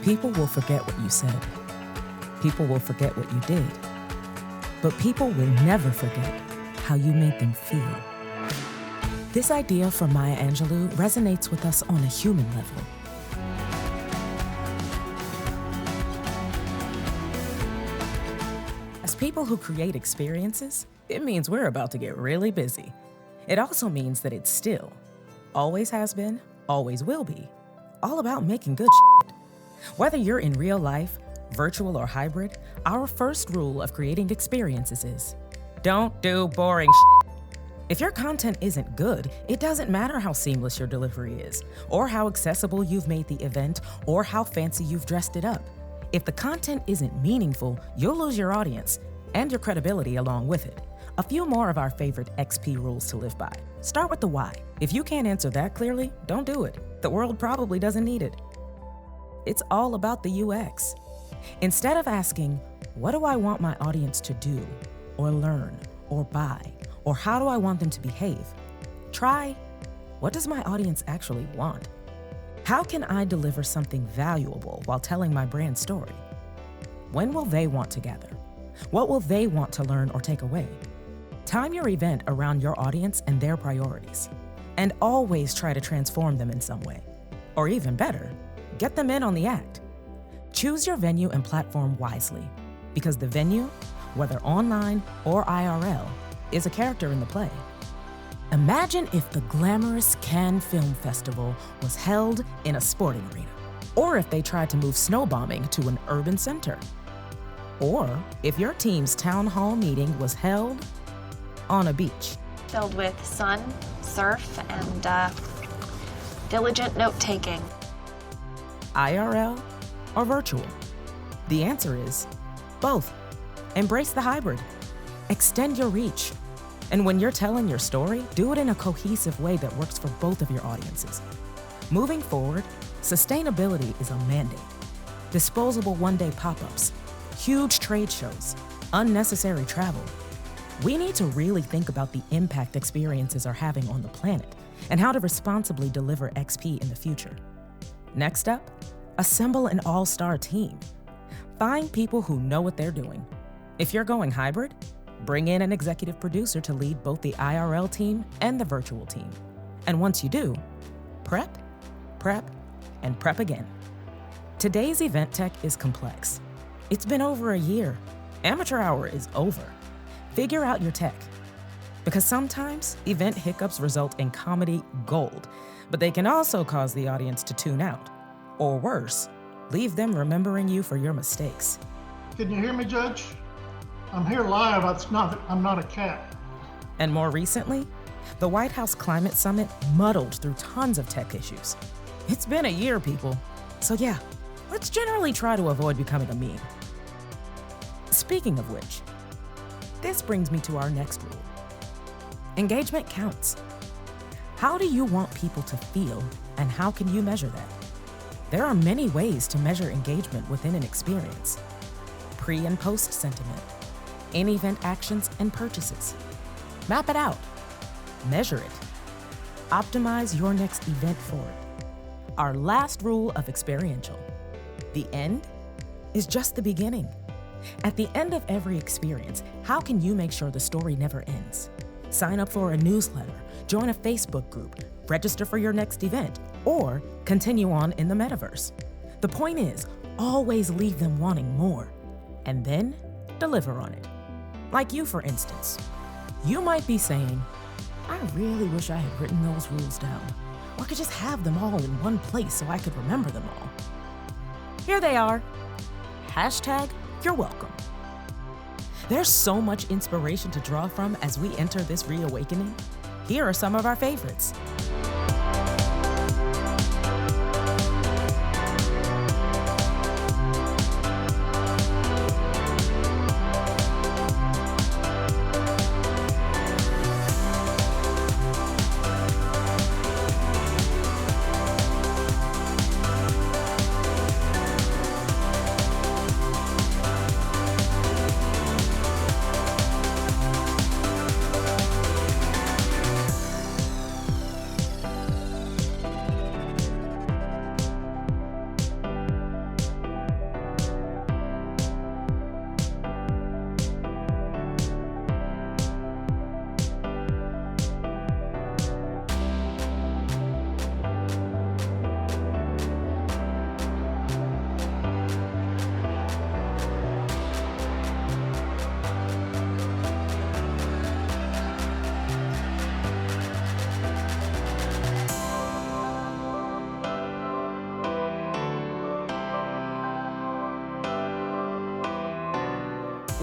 People will forget what you said. People will forget what you did. But people will never forget how you made them feel. This idea from Maya Angelou resonates with us on a human level. As people who create experiences, it means we're about to get really busy. It also means that it's still, always has been, always will be, all about making good shit. Whether you're in real life, virtual or hybrid, our first rule of creating experiences is, don't do boring shit. If your content isn't good, it doesn't matter how seamless your delivery is, or how accessible you've made the event, or how fancy you've dressed it up. If the content isn't meaningful, you'll lose your audience, and your credibility along with it. A few more of our favorite XP rules to live by. Start with the why. If you can't answer that clearly, don't do it. The world probably doesn't need it. It's all about the UX. Instead of asking, what do I want my audience to do, or learn, or buy, or how do I want them to behave? Try, what does my audience actually want? How can I deliver something valuable while telling my brand story? When will they want to gather? What will they want to learn or take away? Time your event around your audience and their priorities. And always try to transform them in some way. Or even better, get them in on the act. Choose your venue and platform wisely, because the venue, whether online or IRL, is a character in the play. Imagine if the glamorous Cannes Film Festival was held in a sporting arena, or if they tried to move snowbombing to an urban center, or if your team's town hall meeting was held on a beach. Filled with sun, surf, and diligent note-taking. IRL or virtual? The answer is both. Embrace the hybrid. Extend your reach. And when you're telling your story, do it in a cohesive way that works for both of your audiences. Moving forward, sustainability is a mandate. Disposable one-day pop-ups, huge trade shows, unnecessary travel. We need to really think about the impact experiences are having on the planet and how to responsibly deliver XP in the future. Next up, assemble an all-star team. Find people who know what they're doing. If you're going hybrid, bring in an executive producer to lead both the IRL team and the virtual team. And once you do, prep, and prep again. Today's event tech is complex. It's been over a year. Amateur hour is over. Figure out your tech. Because sometimes event hiccups result in comedy gold, but they can also cause the audience to tune out. Or worse, leave them remembering you for your mistakes. Can you hear me, Judge? I'm here live. I'm not a cat. And more recently, the White House Climate Summit muddled through tons of tech issues. It's been a year, people. So yeah, let's generally try to avoid becoming a meme. Speaking of which, this brings me to our next rule. Engagement counts. How do you want people to feel, and how can you measure that? There are many ways to measure engagement within an experience. Pre- and post sentiment, in-event actions and purchases. Map it out. Measure it. Optimize your next event for it. Our last rule of experiential. The end is just the beginning. At the end of every experience, how can you make sure the story never ends? Sign up for a newsletter, join a Facebook group, register for your next event, or continue on in the metaverse. The point is, always leave them wanting more, and then deliver on it. Like you, for instance. You might be saying, I really wish I had written those rules down, or could just have them all in one place so I could remember them all. Here they are. Hashtag, you're welcome. There's so much inspiration to draw from as we enter this reawakening. Here are some of our favorites.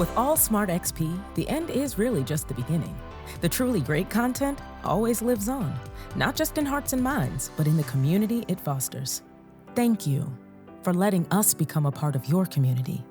With all Smart XP, the end is really just the beginning. The truly great content always lives on, not just in hearts and minds, but in the community it fosters. Thank you for letting us become a part of your community.